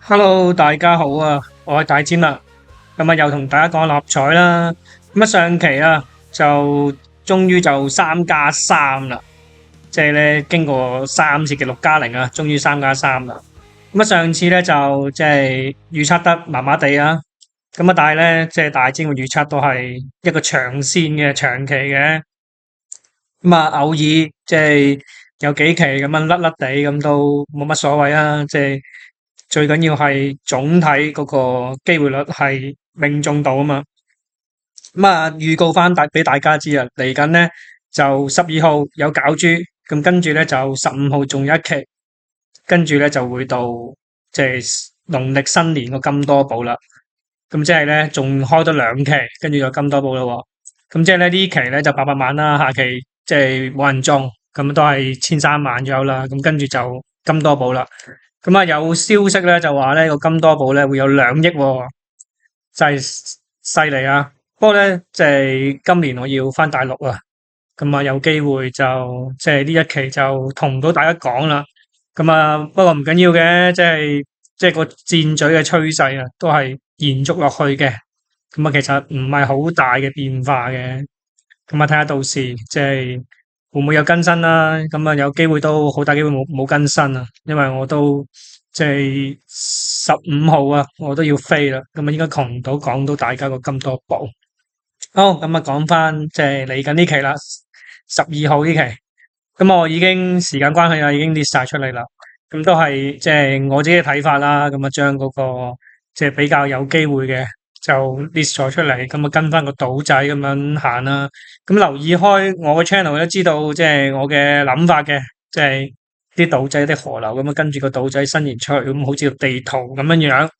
Hello，大家好啊，我係大尖啦，咁啊又同大家講六合彩啦。咁啊上期啊就終於就3+3啦，即係咧經過3次嘅6+0啊，終於3+3啦。咁啊上次咧就即係預測得麻麻地啊，咁啊但係咧即係大尖嘅預測都係一個長線嘅長期嘅，咁啊偶爾即係有幾期咁樣甩甩地咁都冇乜所謂啊，即係。最緊要係總體嗰個機會率係命中到啊嘛。咁啊預告翻俾大家知啊，嚟緊咧就12號有攪珠，咁跟住咧就15號仲有一期，跟住咧就會到即係農曆新年個金多寶啦。咁即係咧仲開多2期，跟住就金多寶啦喎。咁即係咧呢期咧就800萬啦，下期即係冇人中，咁都係1300左右啦。咁跟住就金多寶啦。咁啊有消息咧就話咧個金多寶咧會有2億喎，真係犀利啊！不過咧即係今年我要翻大陸啊，咁啊有機會就即係呢一期就同唔到大家講啦。咁啊不過唔緊要嘅，即係個箭嘴嘅趨勢啊，都係延續落去嘅。咁啊其實唔係好大嘅變化嘅。咁啊睇下到時即係會唔會有更新啦？咁啊有機會都好大機會冇更新啊，因為我都即係15號啊，我都要飛啦。咁啊應該同唔到講到大家個金多寶。好，咁啊講翻即係嚟緊呢期啦，12號呢期。咁我已經時間關係啊，已經列晒出嚟啦。咁都係即係我自己嘅睇法啦。咁啊將嗰個即係比較有機會嘅就 list 咗出嚟，咁啊跟翻個賭仔咁樣行啦。咁留意開我嘅 channel 都知道即係我嘅諗法嘅，即係啲賭仔啲河流咁啊跟住個賭仔伸延出去，咁好似個地圖咁樣樣。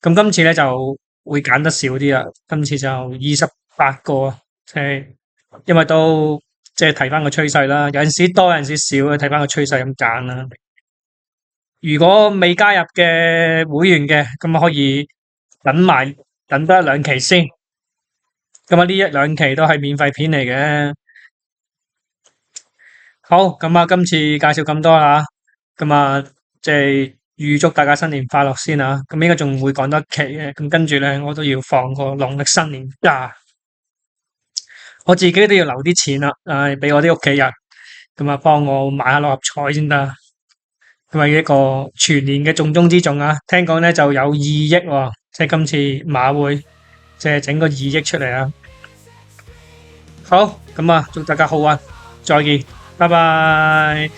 咁今次咧就會揀得少啲啦，今次就28個，即係因為都即係睇翻個趨勢啦，有陣時多，有陣時少，睇翻個趨勢咁揀啦。如果未加入嘅會員嘅，咁啊可以等多1-2期先。咁啊呢1-2期都係免費片嚟嘅。好，咁啊今次介紹咁多啦，咁啊即係預祝大家新年快樂先啊。咁應該仲會講多一期嘅，咁跟住咧我都要放個農曆新年假，我自己都要留啲錢啦，俾我啲屋企人，咁啊幫我買下六合彩先得。因為一個全年嘅重中之重啊，聽講咧就有2億喎，即係今次馬會即係整個2億出嚟啊！好，咁啊，祝大家好運，再見，拜拜。